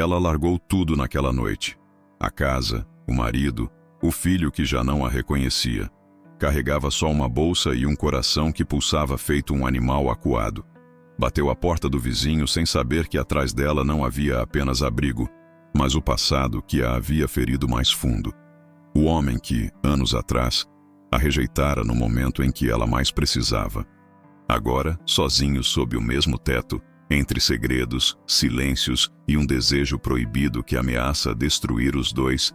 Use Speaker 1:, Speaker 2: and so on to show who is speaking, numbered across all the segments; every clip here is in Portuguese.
Speaker 1: Ela largou tudo naquela noite. A casa, o marido, o filho que já não a reconhecia. Carregava só uma bolsa e um coração que pulsava feito um animal acuado. Bateu à porta do vizinho sem saber que atrás dela não havia apenas abrigo, mas o passado que a havia ferido mais fundo. O homem que, anos atrás, a rejeitara no momento em que ela mais precisava. Agora, sozinho sob o mesmo teto, entre segredos, silêncios e um desejo proibido que ameaça destruir os dois,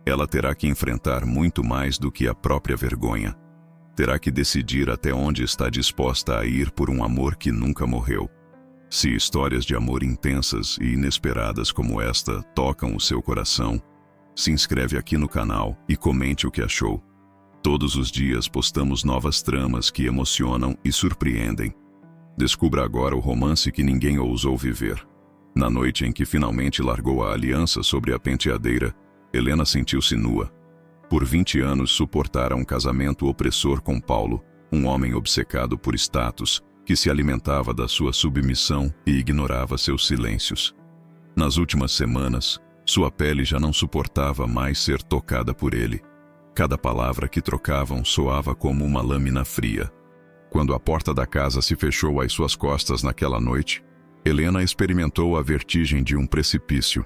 Speaker 1: ela terá que enfrentar muito mais do que a própria vergonha. Terá que decidir até onde está disposta a ir por um amor que nunca morreu. Se histórias de amor intensas e inesperadas como esta tocam o seu coração, se inscreve aqui no canal e comente o que achou. Todos os dias postamos novas tramas que emocionam e surpreendem. Descubra agora o romance que ninguém ousou viver. Na noite em que finalmente largou a aliança sobre a penteadeira, Helena sentiu-se nua. Por 20 anos suportara um casamento opressor com Paulo, um homem obcecado por status, que se alimentava da sua submissão e ignorava seus silêncios. Nas últimas semanas, sua pele já não suportava mais ser tocada por ele. Cada palavra que trocavam soava como uma lâmina fria. Quando a porta da casa se fechou às suas costas naquela noite, Helena experimentou a vertigem de um precipício.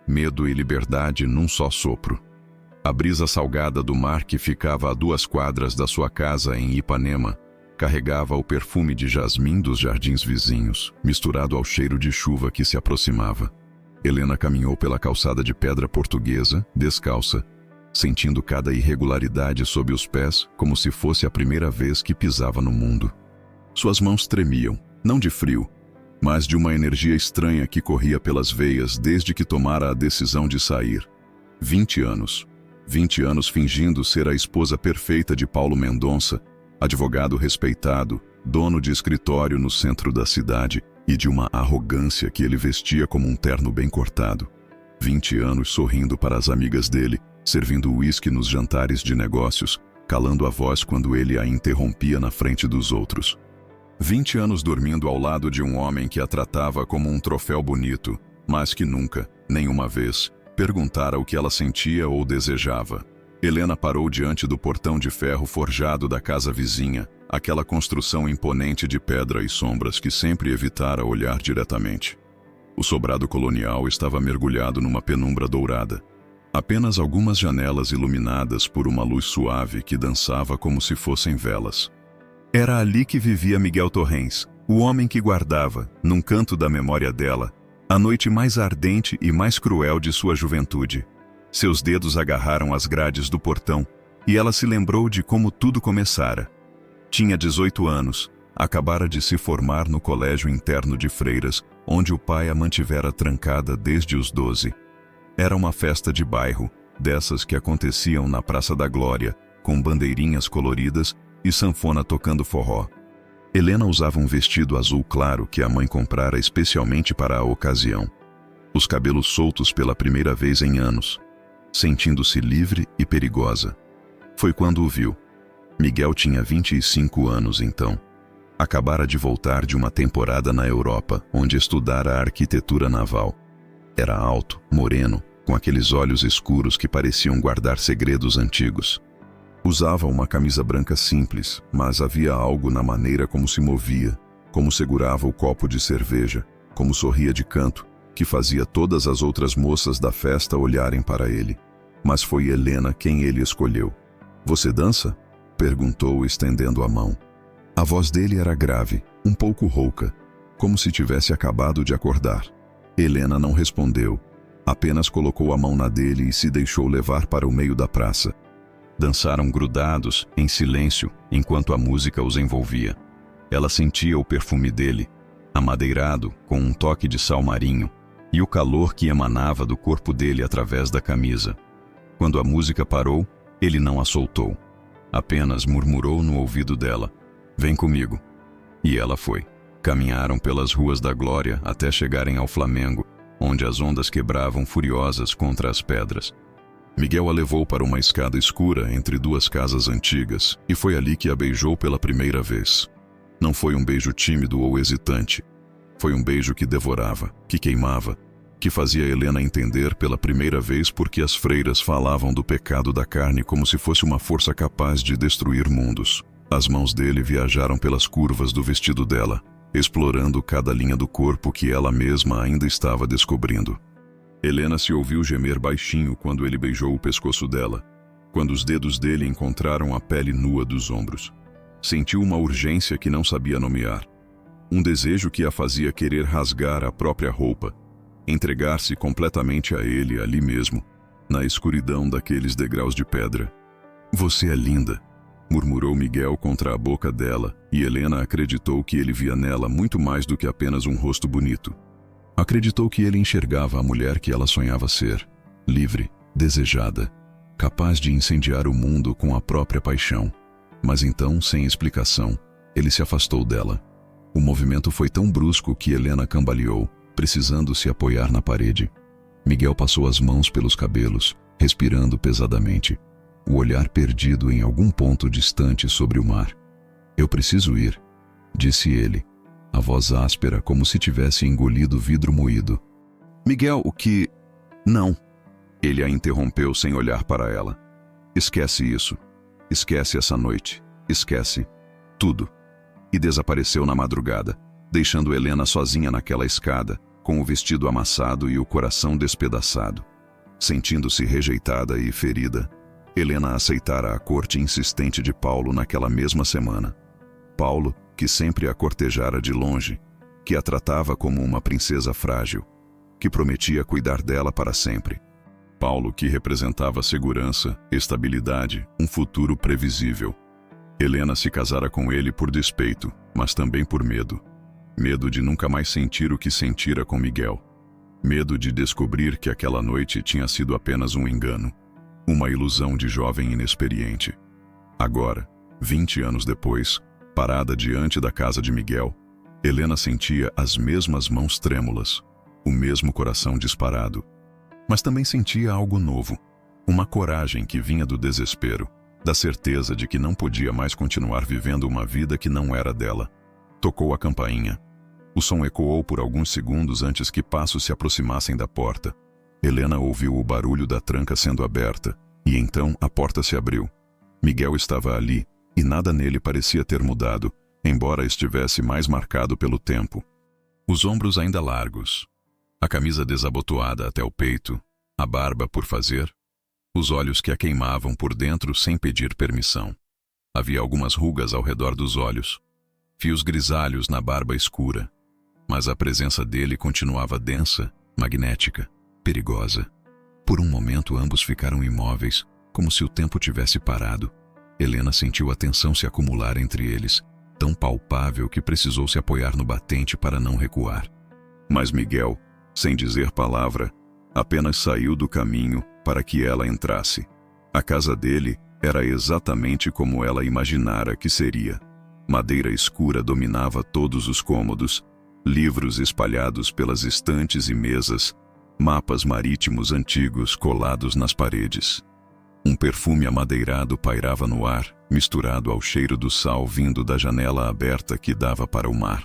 Speaker 1: Medo e liberdade num só sopro. A brisa salgada do mar que ficava a 2 quadras da sua casa em Ipanema carregava o perfume de jasmim dos jardins vizinhos, misturado ao cheiro de chuva que se aproximava. Helena caminhou pela calçada de pedra portuguesa, descalça, sentindo cada irregularidade sob os pés como se fosse a primeira vez que pisava no mundo. Suas mãos tremiam, não de frio, mas de uma energia estranha que corria pelas veias desde que tomara a decisão de sair. 20 anos. 20 anos fingindo ser a esposa perfeita de Paulo Mendonça, advogado respeitado, dono de escritório no centro da cidade e de uma arrogância que ele vestia como um terno bem cortado. 20 anos sorrindo para as amigas dele, servindo uísque nos jantares de negócios, calando a voz quando ele a interrompia na frente dos outros. 20 anos dormindo ao lado de um homem que a tratava como um troféu bonito, mas que nunca, nenhuma vez, perguntara o que ela sentia ou desejava. Helena parou diante do portão de ferro forjado da casa vizinha, aquela construção imponente de pedra e sombras que sempre evitara olhar diretamente. O sobrado colonial estava mergulhado numa penumbra dourada. Apenas algumas janelas iluminadas por uma luz suave que dançava como se fossem velas. Era ali que vivia Miguel Torrens, o homem que guardava, num canto da memória dela, a noite mais ardente e mais cruel de sua juventude. Seus dedos agarraram as grades do portão e ela se lembrou de como tudo começara. Tinha 18 anos, acabara de se formar no colégio interno de freiras, onde o pai a mantivera trancada desde os 12. Era uma festa de bairro, dessas que aconteciam na Praça da Glória, com bandeirinhas coloridas e sanfona tocando forró. Helena usava um vestido azul claro que a mãe comprara especialmente para a ocasião. Os cabelos soltos pela primeira vez em anos, sentindo-se livre e perigosa. Foi quando o viu. Miguel tinha 25 anos então. Acabara de voltar de uma temporada na Europa, onde estudara arquitetura naval. Era alto, moreno, com aqueles olhos escuros que pareciam guardar segredos antigos. Usava uma camisa branca simples, mas havia algo na maneira como se movia, como segurava o copo de cerveja, como sorria de canto, que fazia todas as outras moças da festa olharem para ele. Mas foi Helena quem ele escolheu. "Você dança?" perguntou, estendendo a mão. A voz dele era grave, um pouco rouca, como se tivesse acabado de acordar. Helena não respondeu, apenas colocou a mão na dele e se deixou levar para o meio da praça. Dançaram grudados, em silêncio, enquanto a música os envolvia. Ela sentia o perfume dele, amadeirado, com um toque de sal marinho, e o calor que emanava do corpo dele através da camisa. Quando a música parou, ele não a soltou. Apenas murmurou no ouvido dela, "Vem comigo." E ela foi. Caminharam pelas ruas da Glória até chegarem ao Flamengo, onde as ondas quebravam furiosas contra as pedras. Miguel a levou para uma escada escura entre 2 casas antigas, e foi ali que a beijou pela primeira vez. Não foi um beijo tímido ou hesitante. Foi um beijo que devorava, que queimava, que fazia Helena entender pela primeira vez por que as freiras falavam do pecado da carne como se fosse uma força capaz de destruir mundos. As mãos dele viajaram pelas curvas do vestido dela, explorando cada linha do corpo que ela mesma ainda estava descobrindo. Helena se ouviu gemer baixinho quando ele beijou o pescoço dela, quando os dedos dele encontraram a pele nua dos ombros. Sentiu uma urgência que não sabia nomear, um desejo que a fazia querer rasgar a própria roupa, entregar-se completamente a ele ali mesmo, na escuridão daqueles degraus de pedra. "Você é linda", murmurou Miguel contra a boca dela, e Helena acreditou que ele via nela muito mais do que apenas um rosto bonito. Acreditou que ele enxergava a mulher que ela sonhava ser, livre, desejada, capaz de incendiar o mundo com a própria paixão. Mas então, sem explicação, ele se afastou dela. O movimento foi tão brusco que Helena cambaleou, precisando se apoiar na parede. Miguel passou as mãos pelos cabelos, respirando pesadamente, o olhar perdido em algum ponto distante sobre o mar. "Eu preciso ir", disse ele, a voz áspera como se tivesse engolido vidro moído. "Miguel, o que... Não." Ele a interrompeu sem olhar para ela. "Esquece isso. Esquece essa noite. Esquece tudo." E desapareceu na madrugada, deixando Helena sozinha naquela escada, com o vestido amassado e o coração despedaçado. Sentindo-se rejeitada e ferida, Helena aceitara a corte insistente de Paulo naquela mesma semana. Paulo, que sempre a cortejara de longe, que a tratava como uma princesa frágil, que prometia cuidar dela para sempre. Paulo, que representava segurança, estabilidade, um futuro previsível. Helena se casara com ele por despeito, mas também por medo. Medo de nunca mais sentir o que sentira com Miguel. Medo de descobrir que aquela noite tinha sido apenas um engano, uma ilusão de jovem inexperiente. Agora, 20 anos depois, parada diante da casa de Miguel, Helena sentia as mesmas mãos trêmulas, o mesmo coração disparado. Mas também sentia algo novo, uma coragem que vinha do desespero, da certeza de que não podia mais continuar vivendo uma vida que não era dela. Tocou a campainha. O som ecoou por alguns segundos antes que passos se aproximassem da porta. Helena ouviu o barulho da tranca sendo aberta, e então a porta se abriu. Miguel estava ali, e nada nele parecia ter mudado, embora estivesse mais marcado pelo tempo. Os ombros ainda largos, a camisa desabotoada até o peito, a barba por fazer, os olhos que a queimavam por dentro sem pedir permissão. Havia algumas rugas ao redor dos olhos, fios grisalhos na barba escura, mas a presença dele continuava densa, magnética, perigosa. Por um momento ambos ficaram imóveis, como se o tempo tivesse parado. Helena sentiu a tensão se acumular entre eles, tão palpável que precisou se apoiar no batente para não recuar. Mas Miguel, sem dizer palavra, apenas saiu do caminho para que ela entrasse. A casa dele era exatamente como ela imaginara que seria. Madeira escura dominava todos os cômodos, livros espalhados pelas estantes e mesas, mapas marítimos antigos colados nas paredes. Um perfume amadeirado pairava no ar, misturado ao cheiro do sal vindo da janela aberta que dava para o mar.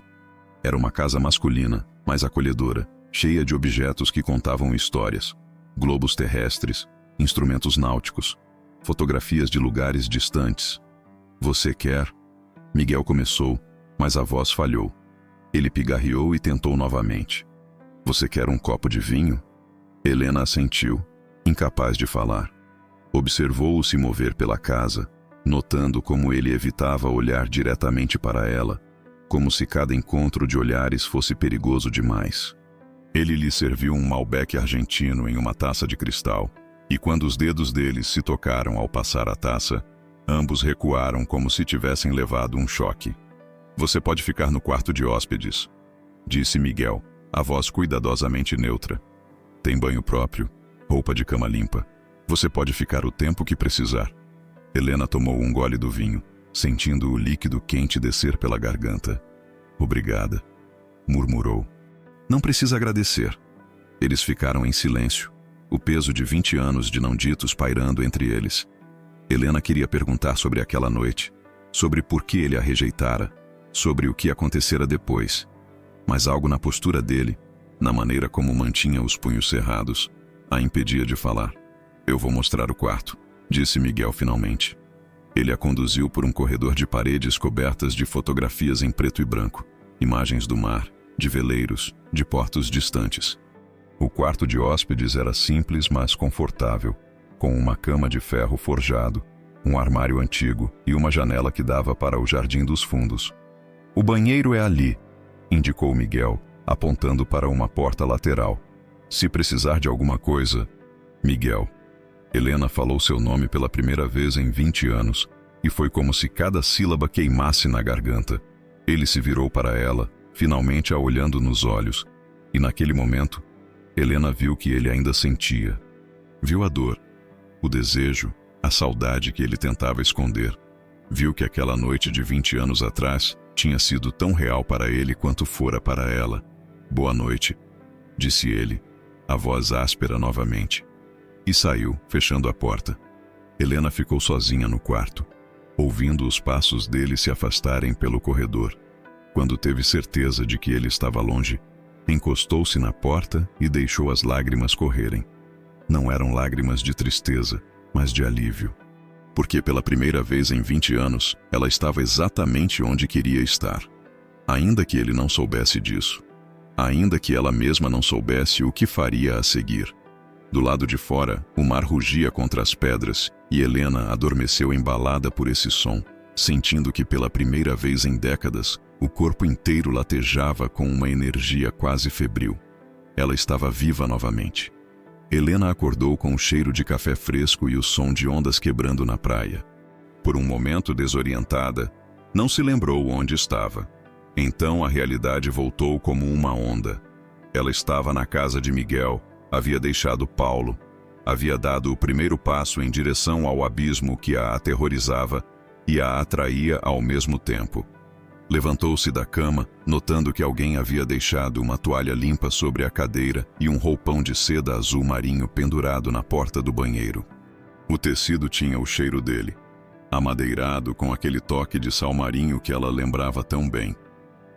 Speaker 1: Era uma casa masculina, mas acolhedora, cheia de objetos que contavam histórias. Globos terrestres, instrumentos náuticos, fotografias de lugares distantes. "Você quer?" Miguel começou, mas a voz falhou. Ele pigarreou e tentou novamente. "Você quer um copo de vinho?" Helena assentiu, incapaz de falar. Observou-o se mover pela casa, notando como ele evitava olhar diretamente para ela, como se cada encontro de olhares fosse perigoso demais. Ele lhe serviu um Malbec argentino em uma taça de cristal, e quando os dedos deles se tocaram ao passar a taça, ambos recuaram como se tivessem levado um choque. "Você pode ficar no quarto de hóspedes", disse Miguel, a voz cuidadosamente neutra. "Tem banho próprio, roupa de cama limpa. Você pode ficar o tempo que precisar." Helena tomou um gole do vinho, sentindo o líquido quente descer pela garganta. "Obrigada", murmurou. "Não precisa agradecer." Eles ficaram em silêncio, o peso de 20 anos de não ditos pairando entre eles. Helena queria perguntar sobre aquela noite, sobre por que ele a rejeitara, sobre o que acontecera depois. Mas algo na postura dele, na maneira como mantinha os punhos cerrados, a impedia de falar. Eu vou mostrar o quarto, disse Miguel finalmente. Ele a conduziu por um corredor de paredes cobertas de fotografias em preto e branco, imagens do mar, de veleiros, de portos distantes. O quarto de hóspedes era simples, mas confortável, com uma cama de ferro forjado, um armário antigo e uma janela que dava para o jardim dos fundos. O banheiro é ali, indicou Miguel, apontando para uma porta lateral. Se precisar de alguma coisa... Miguel. Helena falou seu nome pela primeira vez em 20 anos, e foi como se cada sílaba queimasse na garganta. Ele se virou para ela, finalmente a olhando nos olhos, e naquele momento, Helena viu que ele ainda sentia. Viu a dor, o desejo, a saudade que ele tentava esconder. Viu que aquela noite de 20 anos atrás tinha sido tão real para ele quanto fora para ela. Boa noite, disse ele, a voz áspera novamente. E saiu, fechando a porta. Helena ficou sozinha no quarto, ouvindo os passos dele se afastarem pelo corredor. Quando teve certeza de que ele estava longe, encostou-se na porta e deixou as lágrimas correrem. Não eram lágrimas de tristeza, mas de alívio. Porque pela primeira vez em 20 anos, ela estava exatamente onde queria estar. Ainda que ele não soubesse disso. Ainda que ela mesma não soubesse o que faria a seguir. Do lado de fora, o mar rugia contra as pedras e Helena adormeceu embalada por esse som, sentindo que pela primeira vez em décadas, o corpo inteiro latejava com uma energia quase febril. Ela estava viva novamente. Helena acordou com o cheiro de café fresco e o som de ondas quebrando na praia. Por um momento desorientada, não se lembrou onde estava. Então a realidade voltou como uma onda. Ela estava na casa de Miguel, havia deixado Paulo, havia dado o primeiro passo em direção ao abismo que a aterrorizava e a atraía ao mesmo tempo. Levantou-se da cama, notando que alguém havia deixado uma toalha limpa sobre a cadeira e um roupão de seda azul marinho pendurado na porta do banheiro. O tecido tinha o cheiro dele, amadeirado com aquele toque de sal marinho que ela lembrava tão bem.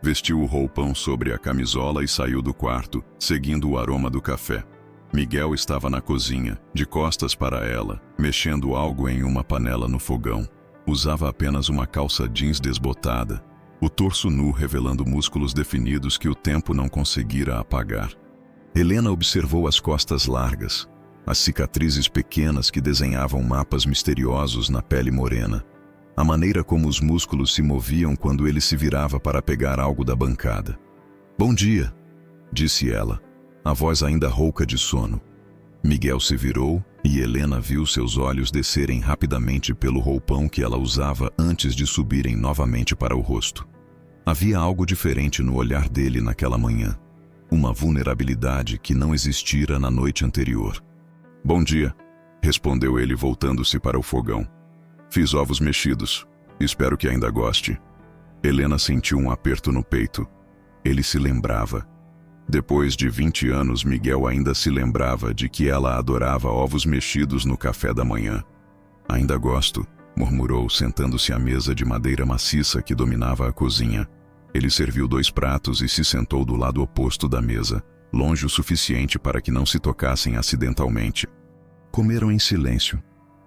Speaker 1: Vestiu o roupão sobre a camisola e saiu do quarto, seguindo o aroma do café. Miguel estava na cozinha, de costas para ela, mexendo algo em uma panela no fogão. Usava apenas uma calça jeans desbotada, o torso nu revelando músculos definidos que o tempo não conseguira apagar. Helena observou as costas largas, as cicatrizes pequenas que desenhavam mapas misteriosos na pele morena, a maneira como os músculos se moviam quando ele se virava para pegar algo da bancada. "Bom dia", disse ela, a voz ainda rouca de sono. Miguel se virou e Helena viu seus olhos descerem rapidamente pelo roupão que ela usava antes de subirem novamente para o rosto. Havia algo diferente no olhar dele naquela manhã, uma vulnerabilidade que não existira na noite anterior. "Bom dia", respondeu ele voltando-se para o fogão. "Fiz ovos mexidos. Espero que ainda goste." Helena sentiu um aperto no peito. Ele se lembrava. Depois de 20 anos, Miguel ainda se lembrava de que ela adorava ovos mexidos no café da manhã. "Ainda gosto", murmurou, sentando-se à mesa de madeira maciça que dominava a cozinha. Ele serviu 2 pratos e se sentou do lado oposto da mesa, longe o suficiente para que não se tocassem acidentalmente. Comeram em silêncio,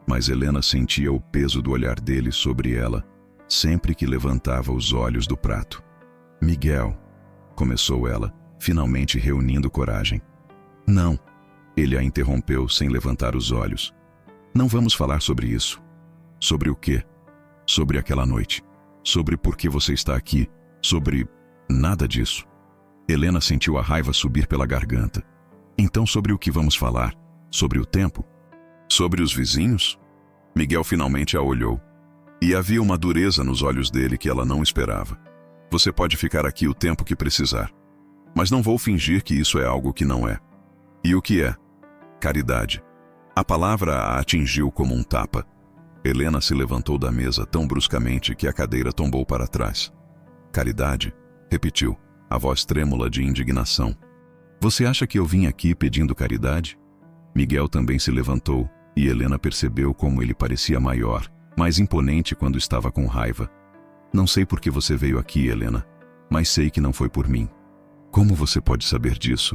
Speaker 1: mas Helena sentia o peso do olhar dele sobre ela, sempre que levantava os olhos do prato. "Miguel", começou ela, finalmente reunindo coragem. "Não", ele a interrompeu sem levantar os olhos. "Não vamos falar sobre isso." "Sobre o quê?" "Sobre aquela noite. Sobre por que você está aqui. Sobre... nada disso." Helena sentiu a raiva subir pela garganta. "Então sobre o que vamos falar? Sobre o tempo? Sobre os vizinhos?" Miguel finalmente a olhou. E havia uma dureza nos olhos dele que ela não esperava. "Você pode ficar aqui o tempo que precisar. Mas não vou fingir que isso é algo que não é." "E o que é?" "Caridade." A palavra a atingiu como um tapa. Helena se levantou da mesa tão bruscamente que a cadeira tombou para trás. "Caridade?", repetiu, a voz trêmula de indignação. "Você acha que eu vim aqui pedindo caridade?" Miguel também se levantou, e Helena percebeu como ele parecia maior, mais imponente quando estava com raiva. "Não sei por que você veio aqui, Helena, mas sei que não foi por mim." "Como você pode saber disso?"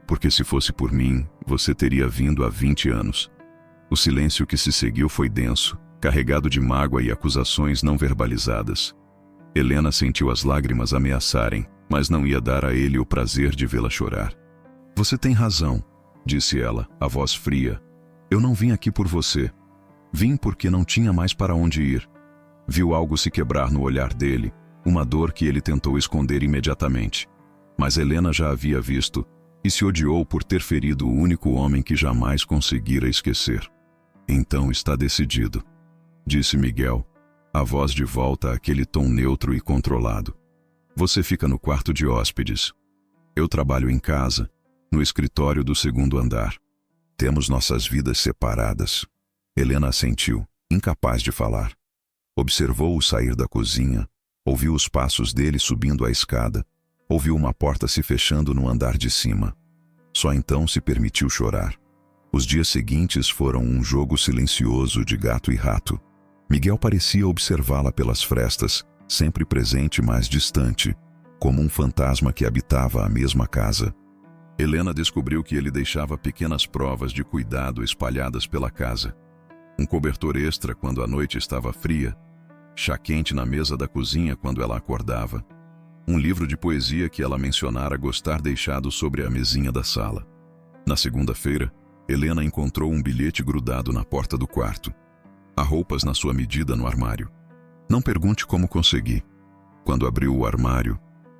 Speaker 1: Porque se fosse por mim, você teria vindo há 20 anos. O silêncio que se seguiu foi denso, carregado de mágoa e acusações não verbalizadas. Helena sentiu as lágrimas ameaçarem, mas não ia dar a ele o prazer de vê-la chorar. Você tem razão, disse ela, a voz fria. Eu não vim aqui por você. Vim porque não tinha mais para onde ir. Viu algo se quebrar no olhar dele, uma dor que ele tentou esconder imediatamente. Mas Helena já havia visto, e se odiou por ter ferido o único homem que jamais conseguira esquecer. Então está decidido, disse Miguel, a voz de volta àquele tom neutro e controlado. Você fica no quarto de hóspedes. Eu trabalho em casa, no escritório do segundo andar. Temos nossas vidas separadas. Helena assentiu, incapaz de falar. Observou-o sair da cozinha, ouviu os passos dele subindo a escada, ouviu uma porta se fechando no andar de cima. Só então se permitiu chorar. Os dias seguintes foram um jogo silencioso de gato e rato. Miguel parecia observá-la pelas frestas, sempre presente mas distante, como um fantasma que habitava a mesma casa. Helena descobriu que ele deixava pequenas provas de cuidado espalhadas pela casa. Um cobertor extra quando a noite estava fria, chá quente na mesa da cozinha quando ela acordava, um livro de poesia que ela mencionara gostar deixado sobre a mesinha da sala. Na segunda-feira, Helena encontrou um bilhete grudado na porta do quarto. Há roupas na sua medida no armário. Não pergunte como consegui. Quando abriu o armário,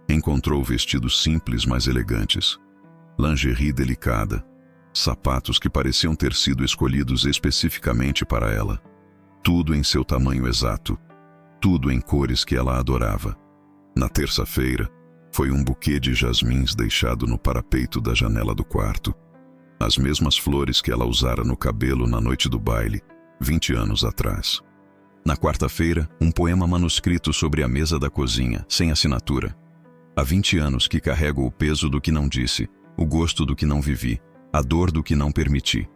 Speaker 1: encontrou vestidos simples mas elegantes, lingerie delicada, sapatos que pareciam ter sido escolhidos especificamente para ela. Tudo em seu tamanho exato, tudo em cores que ela adorava. Na terça-feira, foi um buquê de jasmins deixado no parapeito da janela do quarto. As mesmas flores que ela usara no cabelo na noite do baile, 20 anos atrás. Na quarta-feira, um poema manuscrito sobre a mesa da cozinha, sem assinatura. Há 20 anos que carrego o peso do que não disse, o gosto do que não vivi, a dor do que não permiti.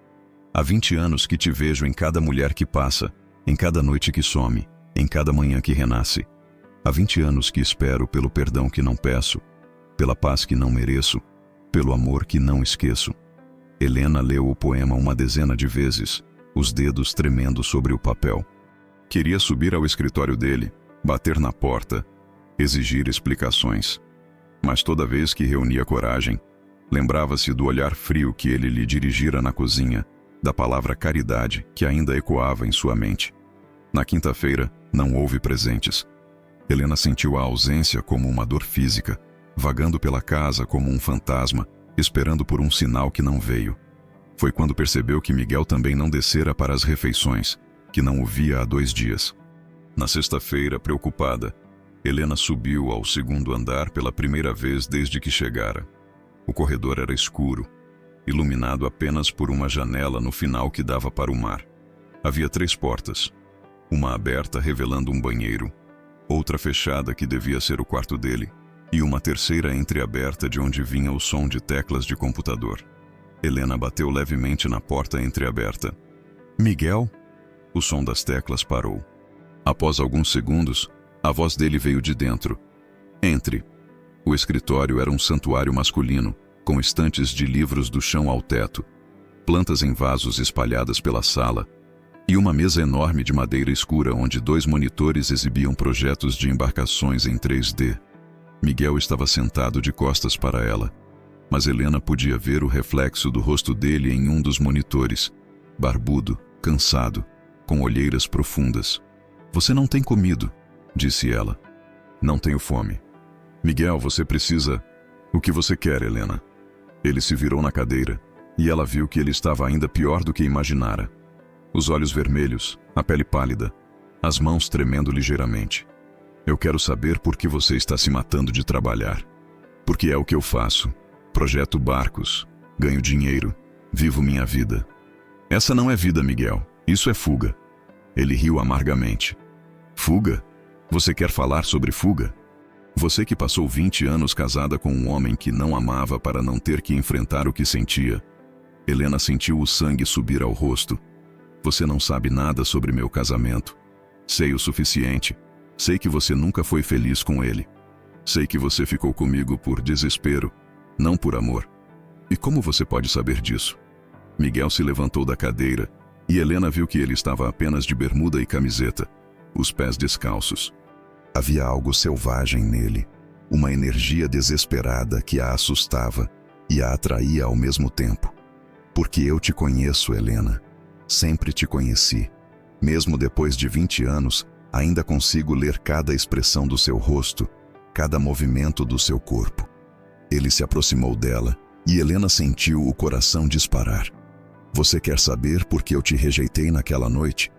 Speaker 1: Há 20 anos que te vejo em cada mulher que passa, em cada noite que some, em cada manhã que renasce. Há 20 anos que espero pelo perdão que não peço, pela paz que não mereço, pelo amor que não esqueço. Helena leu o poema uma dezena de vezes, os dedos tremendo sobre o papel. Queria subir ao escritório dele, bater na porta, exigir explicações. Mas toda vez que reunia coragem, lembrava-se do olhar frio que ele lhe dirigira na cozinha, da palavra caridade que ainda ecoava em sua mente. Na quinta-feira, não houve presentes. Helena sentiu a ausência como uma dor física, vagando pela casa como um fantasma, esperando por um sinal que não veio. Foi quando percebeu que Miguel também não descera para as refeições, que não o via há 2 dias. Na sexta-feira, preocupada, Helena subiu ao segundo andar pela primeira vez desde que chegara. O corredor era escuro, iluminado apenas por uma janela no final que dava para o mar. Havia 3 portas, uma aberta revelando um banheiro, outra fechada que devia ser o quarto dele, e uma terceira entreaberta de onde vinha o som de teclas de computador. Helena bateu levemente na porta entreaberta. Miguel? O som das teclas parou. Após alguns segundos, a voz dele veio de dentro. Entre. O escritório era um santuário masculino, com estantes de livros do chão ao teto, plantas em vasos espalhadas pela sala, e uma mesa enorme de madeira escura onde 2 monitores exibiam projetos de embarcações em 3D. Miguel estava sentado de costas para ela, mas Helena podia ver o reflexo do rosto dele em um dos monitores, barbudo, cansado, com olheiras profundas. Você não tem comido, disse ela. Não tenho fome. Miguel, você precisa... O que você quer, Helena? Ele se virou na cadeira, e ela viu que ele estava ainda pior do que imaginara. Os olhos vermelhos, a pele pálida, as mãos tremendo ligeiramente. Eu quero saber por que você está se matando de trabalhar. Porque é o que eu faço. Projeto barcos, ganho dinheiro, vivo minha vida. Essa não é vida, Miguel. Isso é fuga. Ele riu amargamente. Fuga? Você quer falar sobre fuga? Você que passou 20 anos casada com um homem que não amava para não ter que enfrentar o que sentia. Helena sentiu o sangue subir ao rosto. Você não sabe nada sobre meu casamento. Sei o suficiente. Sei que você nunca foi feliz com ele. Sei que você ficou comigo por desespero, não por amor. E como você pode saber disso? Miguel se levantou da cadeira e Helena viu que ele estava apenas de bermuda e camiseta, os pés descalços. Havia algo selvagem nele, uma energia desesperada que a assustava e a atraía ao mesmo tempo. Porque eu te conheço, Helena. Sempre te conheci. Mesmo depois de 20 anos, ainda consigo ler cada expressão do seu rosto, cada movimento do seu corpo. Ele se aproximou dela e Helena sentiu o coração disparar. Você quer saber por que eu te rejeitei naquela noite?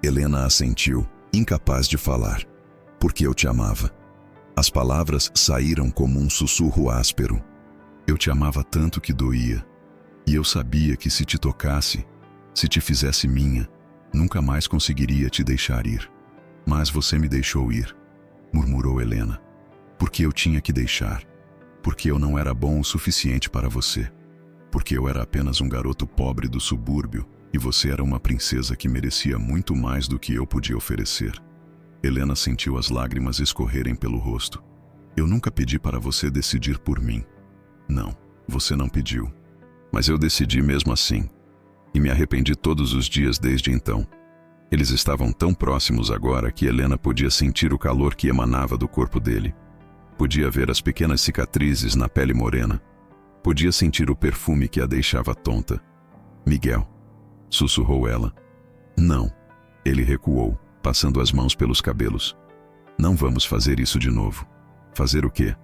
Speaker 1: Helena assentiu, incapaz de falar. Porque eu te amava. As palavras saíram como um sussurro áspero. Eu te amava tanto que doía. E eu sabia que se te tocasse, se te fizesse minha, nunca mais conseguiria te deixar ir. Mas você me deixou ir, murmurou Helena. Porque eu tinha que deixar. Porque eu não era bom o suficiente para você. Porque eu era apenas um garoto pobre do subúrbio e você era uma princesa que merecia muito mais do que eu podia oferecer. Helena sentiu as lágrimas escorrerem pelo rosto. Eu nunca pedi para você decidir por mim. Não, você não pediu. Mas eu decidi mesmo assim. E me arrependi todos os dias desde então. Eles estavam tão próximos agora que Helena podia sentir o calor que emanava do corpo dele. Podia ver as pequenas cicatrizes na pele morena. Podia sentir o perfume que a deixava tonta. Miguel, sussurrou ela. Não. Ele recuou, passando as mãos pelos cabelos. Não vamos fazer isso de novo. Fazer o quê?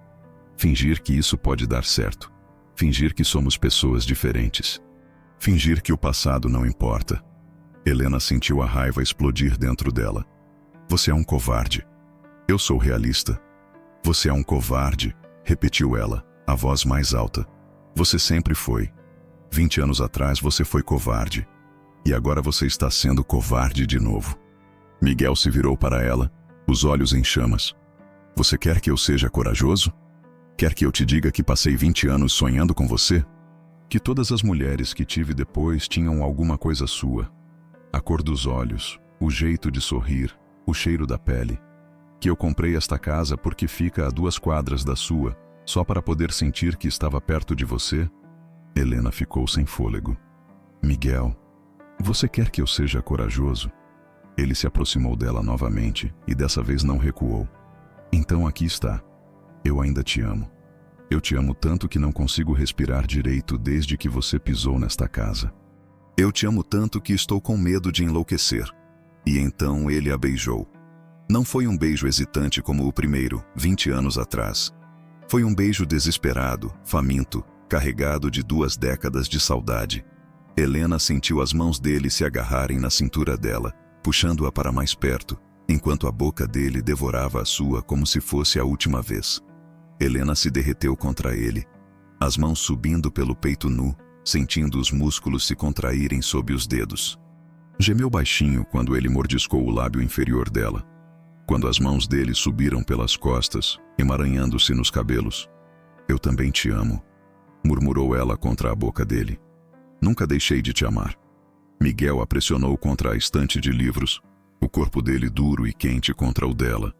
Speaker 1: Fingir que isso pode dar certo. Fingir que somos pessoas diferentes. Fingir que o passado não importa. Helena sentiu a raiva explodir dentro dela. Você é um covarde. Eu sou realista. Você é um covarde, repetiu ela, a voz mais alta. Você sempre foi. 20 anos atrás você foi covarde. E agora você está sendo covarde de novo. Miguel se virou para ela, os olhos em chamas. Você quer que eu seja corajoso? Quer que eu te diga que passei 20 anos sonhando com você? Que todas as mulheres que tive depois tinham alguma coisa sua. A cor dos olhos, o jeito de sorrir, o cheiro da pele. Que eu comprei esta casa porque fica a 2 quadras da sua, só para poder sentir que estava perto de você? Helena ficou sem fôlego. Miguel, você quer que eu seja corajoso? Ele se aproximou dela novamente e dessa vez não recuou. Então aqui está. Eu ainda te amo. Eu te amo tanto que não consigo respirar direito desde que você pisou nesta casa. Eu te amo tanto que estou com medo de enlouquecer. E então ele a beijou. Não foi um beijo hesitante como o primeiro, 20 anos atrás. Foi um beijo desesperado, faminto, carregado de 2 décadas de saudade. Helena sentiu as mãos dele se agarrarem na cintura dela, puxando-a para mais perto, enquanto a boca dele devorava a sua como se fosse a última vez. Helena se derreteu contra ele, as mãos subindo pelo peito nu, sentindo os músculos se contraírem sob os dedos. Gemeu baixinho quando ele mordiscou o lábio inferior dela. Quando as mãos dele subiram pelas costas, emaranhando-se nos cabelos. Eu também te amo, murmurou ela contra a boca dele. Nunca deixei de te amar. Miguel a pressionou contra a estante de livros, o corpo dele duro e quente contra o dela.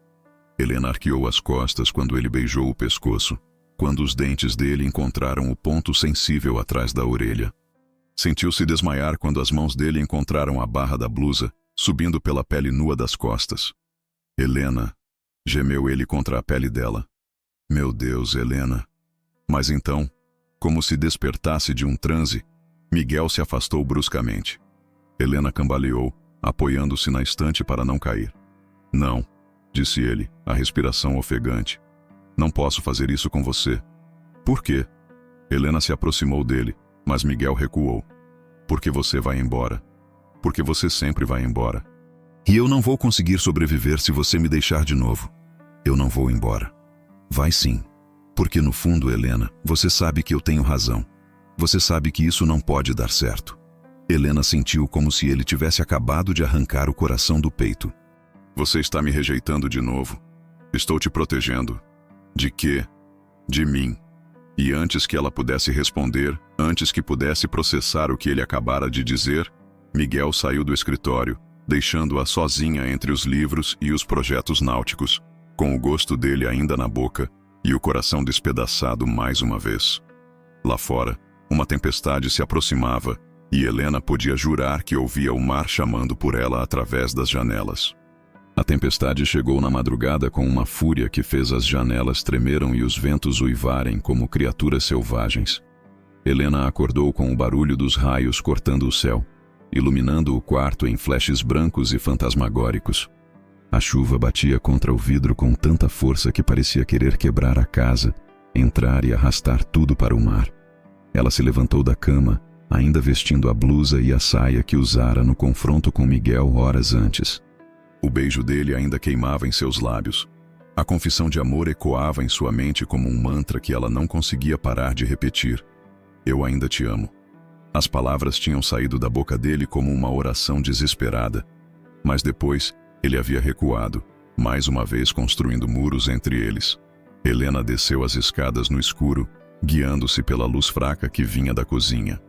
Speaker 1: Helena arqueou as costas quando ele beijou o pescoço, quando os dentes dele encontraram o ponto sensível atrás da orelha. Sentiu-se desmaiar quando as mãos dele encontraram a barra da blusa, subindo pela pele nua das costas. Helena, gemeu ele contra a pele dela. Meu Deus, Helena. Mas então, como se despertasse de um transe, Miguel se afastou bruscamente. Helena cambaleou, apoiando-se na estante para não cair. Não, disse ele, a respiração ofegante. Não posso fazer isso com você. Por quê? Helena se aproximou dele, mas Miguel recuou. Porque você vai embora. Porque você sempre vai embora. E eu não vou conseguir sobreviver se você me deixar de novo. Eu não vou embora. Vai sim. Porque no fundo, Helena, você sabe que eu tenho razão. Você sabe que isso não pode dar certo. Helena sentiu como se ele tivesse acabado de arrancar o coração do peito. Você está me rejeitando de novo. Estou te protegendo. De quê? De mim. E antes que ela pudesse responder, antes que pudesse processar o que ele acabara de dizer, Miguel saiu do escritório, deixando-a sozinha entre os livros e os projetos náuticos, com o gosto dele ainda na boca e o coração despedaçado mais uma vez. Lá fora, Uma tempestade se aproximava e Helena podia jurar que ouvia o mar chamando por ela através das janelas. A tempestade chegou na madrugada com uma fúria que fez as janelas tremeram e os ventos uivarem como criaturas selvagens. Helena acordou com o barulho dos raios cortando o céu, iluminando o quarto em flashes brancos e fantasmagóricos. A chuva batia contra o vidro com tanta força que parecia querer quebrar a casa, entrar e arrastar tudo para o mar. Ela se levantou da cama, ainda vestindo a blusa e a saia que usara no confronto com Miguel horas antes. O beijo dele ainda queimava em seus lábios. A confissão de amor ecoava em sua mente como um mantra que ela não conseguia parar de repetir. Eu ainda te amo. As palavras tinham saído da boca dele como uma oração desesperada. Mas depois, ele havia recuado, mais uma vez construindo muros entre eles. Helena desceu as escadas no escuro, guiando-se pela luz fraca que vinha da cozinha.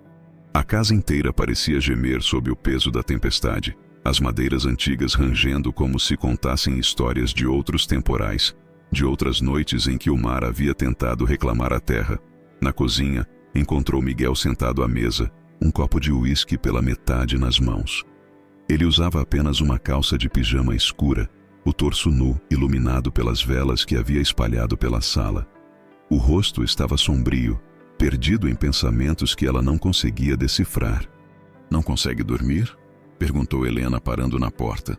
Speaker 1: A casa inteira parecia gemer sob o peso da tempestade, as madeiras antigas rangendo como se contassem histórias de outros temporais, de outras noites em que o mar havia tentado reclamar a terra. Na cozinha, encontrou Miguel sentado à mesa, um copo de uísque pela metade nas mãos. Ele usava apenas uma calça de pijama escura, o torso nu iluminado pelas velas que havia espalhado pela sala. O rosto estava sombrio, perdido em pensamentos que ela não conseguia decifrar. Não consegue dormir? Perguntou Helena parando na porta.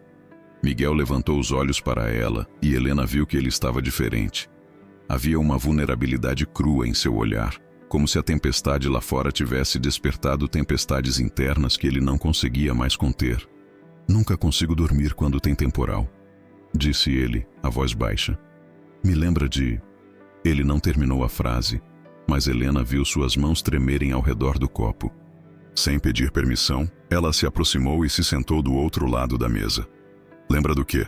Speaker 1: Miguel levantou os olhos para ela e Helena viu que ele estava diferente. Havia uma vulnerabilidade crua em seu olhar, como se a tempestade lá fora tivesse despertado tempestades internas que ele não conseguia mais conter. Nunca consigo dormir quando tem temporal, disse ele, a voz baixa. Me lembra de... Ele não terminou a frase, mas Helena viu suas mãos tremerem ao redor do copo. Sem pedir permissão, ela se aproximou e se sentou do outro lado da mesa. Lembra do quê?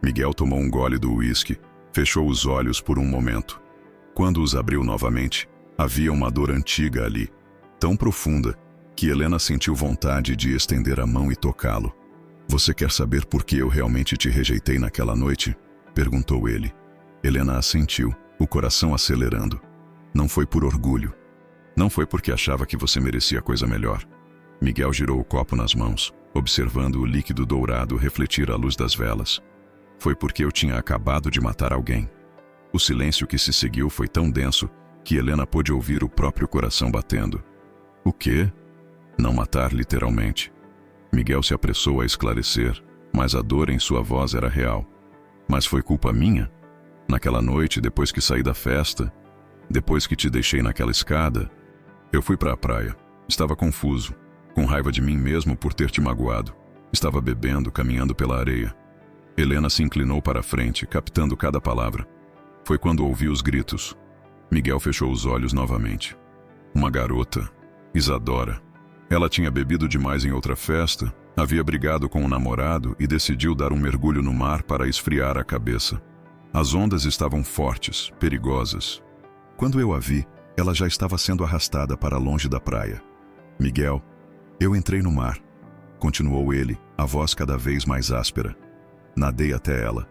Speaker 1: Miguel tomou um gole do uísque, fechou os olhos por um momento. Quando os abriu novamente, havia uma dor antiga ali, tão profunda, que Helena sentiu vontade de estender a mão e tocá-lo. Você quer saber por que eu realmente te rejeitei naquela noite? Perguntou ele. Helena assentiu, o coração acelerando. Não foi por orgulho. Não foi porque achava que você merecia coisa melhor. Miguel girou o copo nas mãos, observando o líquido dourado refletir à luz das velas. Foi porque eu tinha acabado de matar alguém. O silêncio que se seguiu foi tão denso que Helena pôde ouvir o próprio coração batendo. O quê? Não matar literalmente. Miguel se apressou a esclarecer, mas a dor em sua voz era real. Mas foi culpa minha? Naquela noite, depois que saí da festa, depois que te deixei naquela escada, eu fui para a praia. Estava confuso, com raiva de mim mesmo por ter te magoado. Estava bebendo, caminhando pela areia. Helena se inclinou para a frente, captando cada palavra. Foi quando ouvi os gritos. Miguel fechou os olhos novamente. Uma garota, Isadora. Ela tinha bebido demais em outra festa, havia brigado com o namorado e decidiu dar um mergulho no mar para esfriar a cabeça. As ondas estavam fortes, perigosas. Quando eu a vi, ela já estava sendo arrastada para longe da praia. Miguel, eu entrei no mar, continuou ele, a voz cada vez mais áspera. Nadei até ela.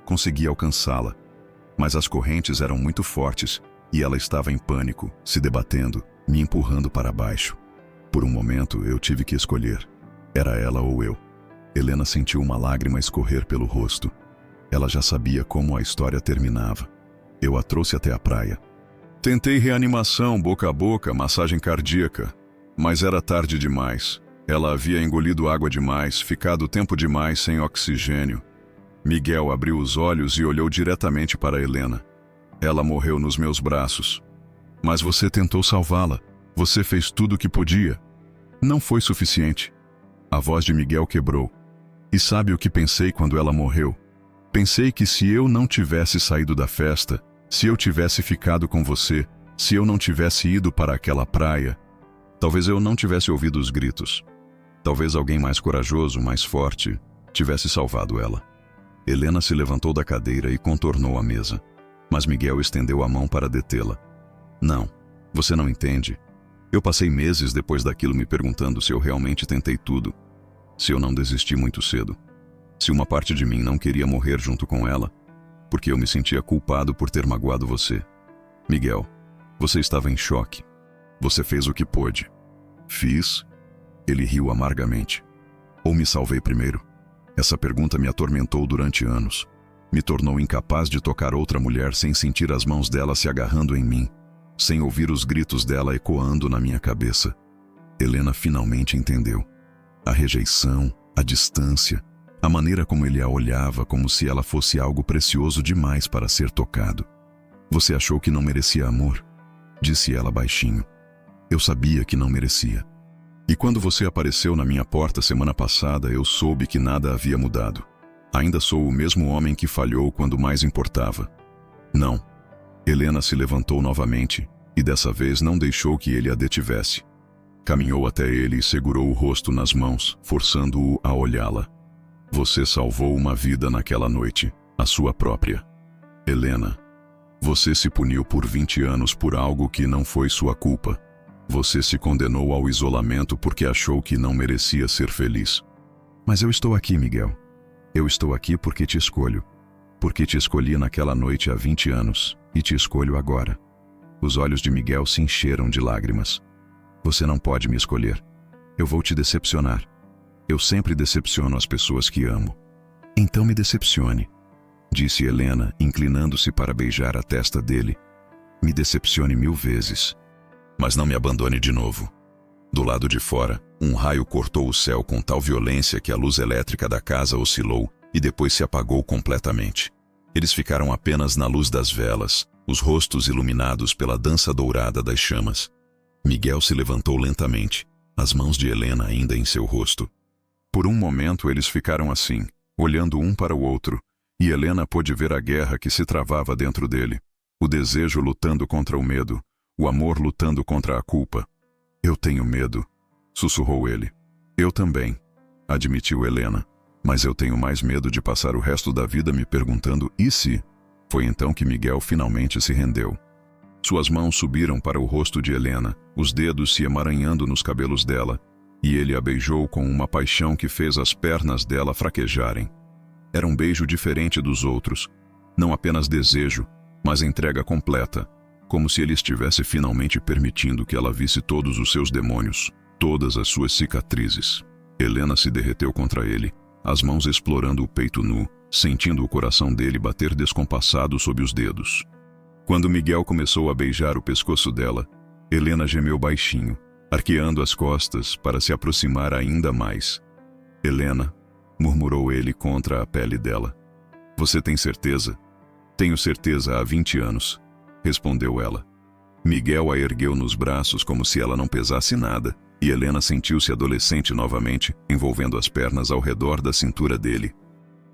Speaker 1: Consegui alcançá-la, mas as correntes eram muito fortes e ela estava em pânico, se debatendo, me empurrando para baixo. Por um momento, eu tive que escolher. Era ela ou eu. Helena sentiu uma lágrima escorrer pelo rosto. Ela já sabia como a história terminava. Eu a trouxe até a praia. Tentei reanimação, boca a boca, massagem cardíaca. Mas era tarde demais. Ela havia engolido água demais, ficado tempo demais sem oxigênio. Miguel abriu os olhos e olhou diretamente para Helena. Ela morreu nos meus braços. Mas você tentou salvá-la. Você fez tudo o que podia. Não foi suficiente. A voz de Miguel quebrou. E sabe o que pensei quando ela morreu? Pensei que se eu não tivesse saído da festa, se eu tivesse ficado com você, se eu não tivesse ido para aquela praia, talvez eu não tivesse ouvido os gritos. Talvez alguém mais corajoso, mais forte, tivesse salvado ela. Helena se levantou da cadeira e contornou a mesa. Mas Miguel estendeu a mão para detê-la. Não, você não entende. Eu passei meses depois daquilo me perguntando se eu realmente tentei tudo, se eu não desisti muito cedo, se uma parte de mim não queria morrer junto com ela, porque eu me sentia culpado por ter magoado você. Miguel, você estava em choque. Você fez o que pôde. Fiz? Ele riu amargamente. Ou me salvei primeiro? Essa pergunta me atormentou durante anos. Me tornou incapaz de tocar outra mulher sem sentir as mãos dela se agarrando em mim, sem ouvir os gritos dela ecoando na minha cabeça. Helena finalmente entendeu. A rejeição, a distância, a maneira como ele a olhava como se ela fosse algo precioso demais para ser tocado. Você achou que não merecia amor? Disse ela baixinho. Eu sabia que não merecia. E quando você apareceu na minha porta semana passada, eu soube que nada havia mudado. Ainda sou o mesmo homem que falhou quando mais importava. Não. Helena se levantou novamente e dessa vez não deixou que ele a detivesse. Caminhou até ele e segurou o rosto nas mãos, forçando-o a olhá-la. Você salvou uma vida naquela noite, a sua própria. Helena, você se puniu por 20 anos por algo que não foi sua culpa. Você se condenou ao isolamento porque achou que não merecia ser feliz. Mas eu estou aqui, Miguel. Eu estou aqui porque te escolho. Porque te escolhi naquela noite há 20 anos e te escolho agora. Os olhos de Miguel se encheram de lágrimas. Você não pode me escolher. Eu vou te decepcionar. Eu sempre decepciono as pessoas que amo. Então me decepcione, disse Helena, inclinando-se para beijar a testa dele. Me decepcione 1000 vezes. Mas não me abandone de novo. Do lado de fora, um raio cortou o céu com tal violência que a luz elétrica da casa oscilou e depois se apagou completamente. Eles ficaram apenas na luz das velas, os rostos iluminados pela dança dourada das chamas. Miguel se levantou lentamente, as mãos de Helena ainda em seu rosto. Por um momento eles ficaram assim, olhando um para o outro, e Helena pôde ver a guerra que se travava dentro dele, o desejo lutando contra o medo, o amor lutando contra a culpa. Eu tenho medo, sussurrou ele. Eu também, admitiu Helena, mas eu tenho mais medo de passar o resto da vida me perguntando e se? Foi então que Miguel finalmente se rendeu. Suas mãos subiram para o rosto de Helena, os dedos se emaranhando nos cabelos dela, e ele a beijou com uma paixão que fez as pernas dela fraquejarem. Era um beijo diferente dos outros, não apenas desejo, mas entrega completa, como se ele estivesse finalmente permitindo que ela visse todos os seus demônios, todas as suas cicatrizes. Helena se derreteu contra ele, as mãos explorando o peito nu, sentindo o coração dele bater descompassado sob os dedos. Quando Miguel começou a beijar o pescoço dela, Helena gemeu baixinho, arqueando as costas para se aproximar ainda mais. Helena, murmurou ele contra a pele dela. Você tem certeza? Tenho certeza há 20 anos, respondeu ela. Miguel a ergueu nos braços como se ela não pesasse nada, e Helena sentiu-se adolescente novamente, envolvendo as pernas ao redor da cintura dele.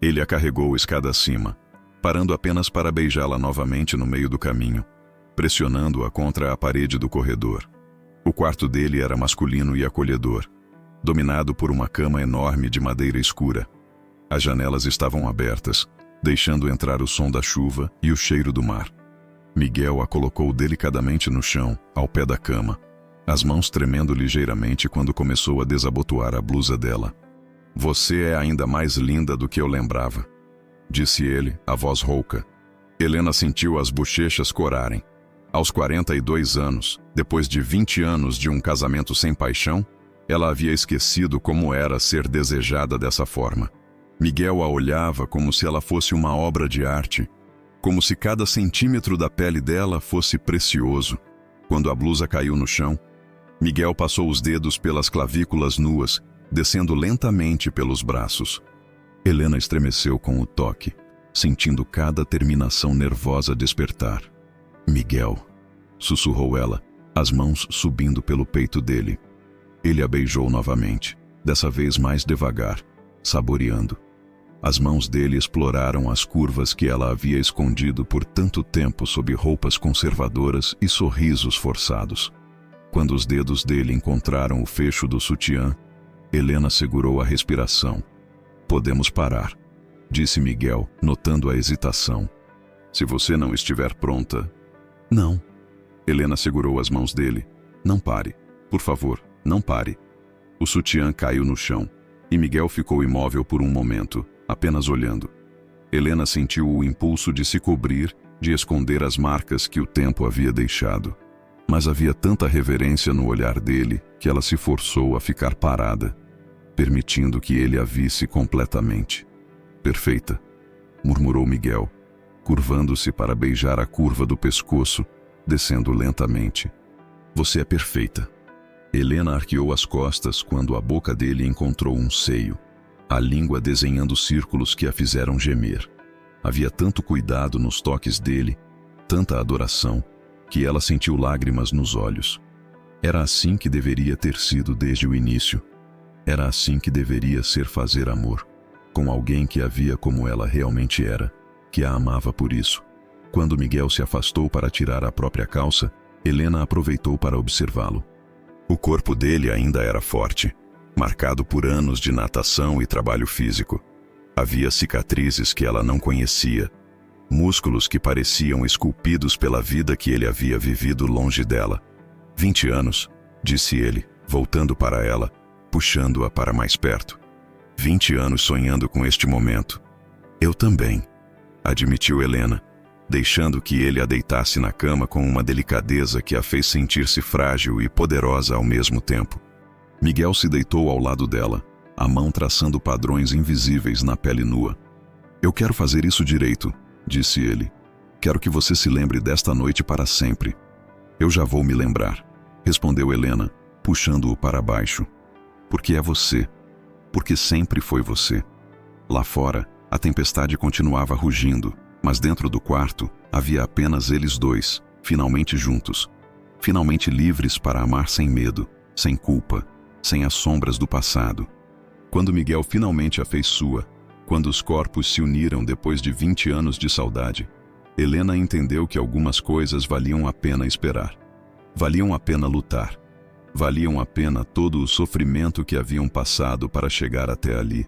Speaker 1: Ele a carregou escada acima, parando apenas para beijá-la novamente no meio do caminho, pressionando-a contra a parede do corredor. O quarto dele era masculino e acolhedor, dominado por uma cama enorme de madeira escura. As janelas estavam abertas, deixando entrar o som da chuva e o cheiro do mar. Miguel a colocou delicadamente no chão, ao pé da cama, as mãos tremendo ligeiramente quando começou a desabotoar a blusa dela. Você é ainda mais linda do que eu lembrava, disse ele, a voz rouca. Helena sentiu as bochechas corarem. Aos 42 anos, depois de 20 anos de um casamento sem paixão, ela havia esquecido como era ser desejada dessa forma. Miguel a olhava como se ela fosse uma obra de arte, como se cada centímetro da pele dela fosse precioso. Quando a blusa caiu no chão, Miguel passou os dedos pelas clavículas nuas, descendo lentamente pelos braços. Helena estremeceu com o toque, sentindo cada terminação nervosa despertar. Miguel, sussurrou ela, as mãos subindo pelo peito dele. Ele a beijou novamente, dessa vez mais devagar, saboreando. As mãos dele exploraram as curvas que ela havia escondido por tanto tempo sob roupas conservadoras e sorrisos forçados. Quando os dedos dele encontraram o fecho do sutiã, Helena segurou a respiração. Podemos parar, disse Miguel, notando a hesitação. Se você não estiver pronta... Não. Helena segurou as mãos dele. Não pare. Por favor, não pare. O sutiã caiu no chão, e Miguel ficou imóvel por um momento, apenas olhando. Helena sentiu o impulso de se cobrir, de esconder as marcas que o tempo havia deixado. Mas havia tanta reverência no olhar dele que ela se forçou a ficar parada, permitindo que ele a visse completamente. Perfeita, murmurou Miguel, curvando-se para beijar a curva do pescoço, descendo lentamente. Você é perfeita. Helena arqueou as costas quando a boca dele encontrou um seio, a língua desenhando círculos que a fizeram gemer. Havia tanto cuidado nos toques dele, tanta adoração, que ela sentiu lágrimas nos olhos. Era assim que deveria ter sido desde o início. Era assim que deveria ser fazer amor, com alguém que a via como ela realmente era, que a amava por isso. Quando Miguel se afastou para tirar a própria calça, Helena aproveitou para observá-lo. O corpo dele ainda era forte, marcado por anos de natação e trabalho físico. Havia cicatrizes que ela não conhecia, músculos que pareciam esculpidos pela vida que ele havia vivido longe dela. 20 anos, disse ele, voltando para ela, puxando-a para mais perto. 20 anos sonhando com este momento. Eu também, admitiu Helena, deixando que ele a deitasse na cama com uma delicadeza que a fez sentir-se frágil e poderosa ao mesmo tempo. Miguel se deitou ao lado dela, a mão traçando padrões invisíveis na pele nua. Eu quero fazer isso direito, disse ele. Quero que você se lembre desta noite para sempre. Eu já vou me lembrar, respondeu Helena, puxando-o para baixo. Porque é você. Porque sempre foi você. Lá fora, a tempestade continuava rugindo, mas dentro do quarto havia apenas eles dois, finalmente juntos. Finalmente livres para amar sem medo, sem culpa, sem as sombras do passado. Quando Miguel finalmente a fez sua, quando os corpos se uniram depois de 20 anos de saudade, Helena entendeu que algumas coisas valiam a pena esperar. Valiam a pena lutar. Valiam a pena todo o sofrimento que haviam passado para chegar até ali.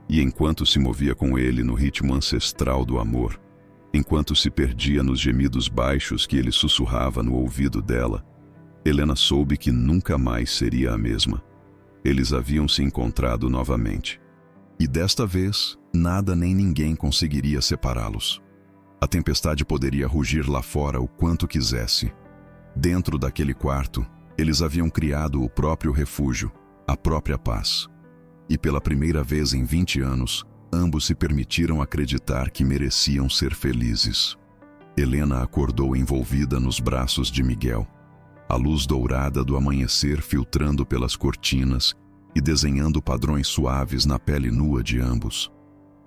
Speaker 1: E enquanto se movia com ele no ritmo ancestral do amor, enquanto se perdia nos gemidos baixos que ele sussurrava no ouvido dela, Helena soube que nunca mais seria a mesma. Eles haviam se encontrado novamente. E desta vez, nada nem ninguém conseguiria separá-los. A tempestade poderia rugir lá fora o quanto quisesse. Dentro daquele quarto, eles haviam criado o próprio refúgio, a própria paz. E pela primeira vez em 20 anos, ambos se permitiram acreditar que mereciam ser felizes. Helena acordou envolvida nos braços de Miguel, a luz dourada do amanhecer filtrando pelas cortinas e desenhando padrões suaves na pele nua de ambos.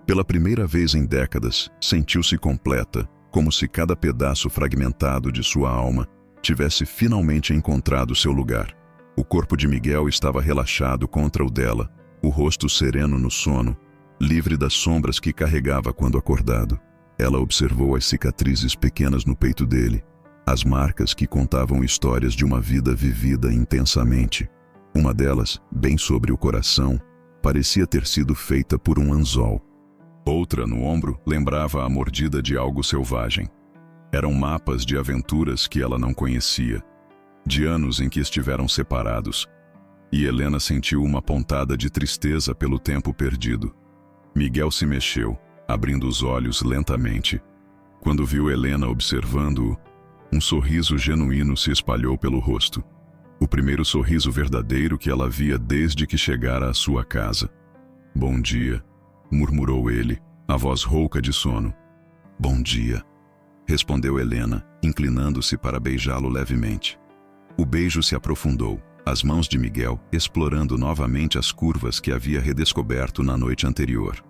Speaker 1: Pela primeira vez em décadas, sentiu-se completa, como se cada pedaço fragmentado de sua alma tivesse finalmente encontrado seu lugar. O corpo de Miguel estava relaxado contra o dela, o rosto sereno no sono, livre das sombras que carregava quando acordado. Ela observou as cicatrizes pequenas no peito dele, as marcas que contavam histórias de uma vida vivida intensamente. Uma delas, bem sobre o coração, parecia ter sido feita por um anzol. Outra, no ombro, lembrava a mordida de algo selvagem. Eram mapas de aventuras que ela não conhecia, de anos em que estiveram separados, e Helena sentiu uma pontada de tristeza pelo tempo perdido. Miguel se mexeu, abrindo os olhos lentamente. Quando viu Helena observando-o, um sorriso genuíno se espalhou pelo rosto. O primeiro sorriso verdadeiro que ela via desde que chegara à sua casa. Bom dia, murmurou ele, a voz rouca de sono. Bom dia, respondeu Helena, inclinando-se para beijá-lo levemente. O beijo se aprofundou, as mãos de Miguel explorando novamente as curvas que havia redescoberto na noite anterior.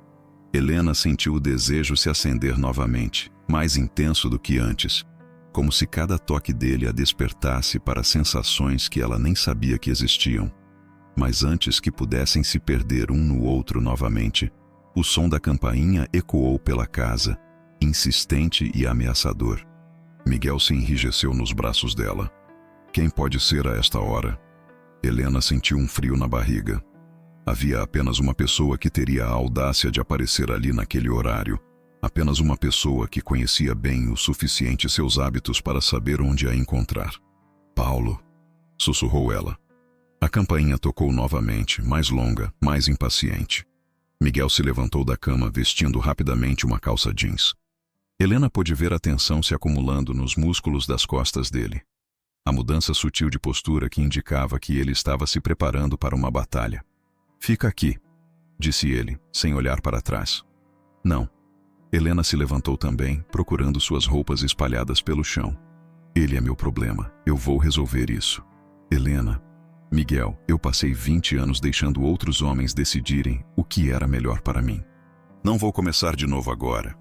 Speaker 1: Helena sentiu o desejo se acender novamente, mais intenso do que antes, como se cada toque dele a despertasse para sensações que ela nem sabia que existiam. Mas antes que pudessem se perder um no outro novamente, o som da campainha ecoou pela casa, insistente e ameaçador. Miguel se enrijeceu nos braços dela. Quem pode ser a esta hora? Helena sentiu um frio na barriga. Havia apenas uma pessoa que teria a audácia de aparecer ali naquele horário. Apenas uma pessoa que conhecia bem o suficiente seus hábitos para saber onde a encontrar. Paulo, sussurrou ela. A campainha tocou novamente, mais longa, mais impaciente. Miguel se levantou da cama vestindo rapidamente uma calça jeans. Helena pôde ver a tensão se acumulando nos músculos das costas dele. a mudança sutil de postura que indicava que ele estava se preparando para uma batalha. "Fica aqui", disse ele, sem olhar para trás. "Não." Helena se levantou também, procurando suas roupas espalhadas pelo chão. "Ele é meu problema. Eu vou resolver isso." "Helena." "Miguel, eu passei 20 anos deixando outros homens decidirem o que era melhor para mim. Não vou começar de novo agora."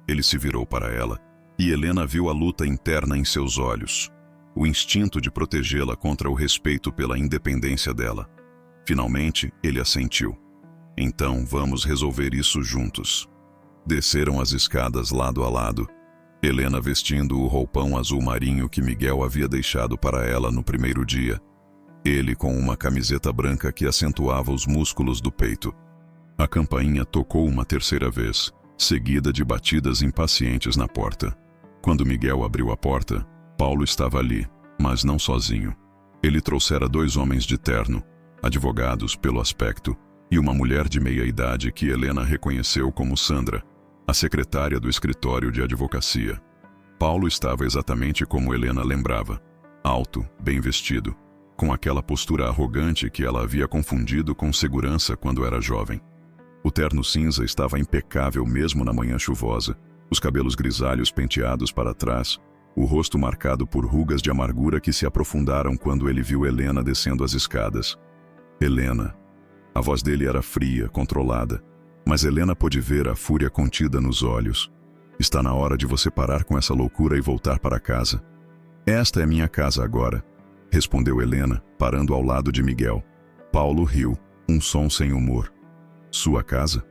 Speaker 1: Ele se virou para ela, e Helena viu a luta interna em seus olhos, o instinto de protegê-la contra o respeito pela independência dela. Finalmente, ele assentiu. "Então vamos resolver isso juntos." Desceram as escadas lado a lado, Helena vestindo o roupão azul marinho que Miguel havia deixado para ela no primeiro dia, ele com uma camiseta branca que acentuava os músculos do peito. A campainha tocou uma terceira vez, seguida de batidas impacientes na porta. Quando Miguel abriu a porta, Paulo estava ali, mas não sozinho. Ele trouxera 2 homens de terno, advogados pelo aspecto, e uma mulher de meia-idade que Helena reconheceu como Sandra, a secretária do escritório de advocacia. Paulo estava exatamente como Helena lembrava, alto, bem vestido, com aquela postura arrogante que ela havia confundido com segurança quando era jovem. O terno cinza estava impecável mesmo na manhã chuvosa, os cabelos grisalhos penteados para trás, o rosto marcado por rugas de amargura que se aprofundaram quando ele viu Helena descendo as escadas. "Helena." A voz dele era fria, controlada, mas Helena pôde ver a fúria contida nos olhos. "Está na hora de você parar com essa loucura e voltar para casa." "Esta é minha casa agora", respondeu Helena, parando ao lado de Miguel. Paulo riu, um som sem humor. "Sua casa?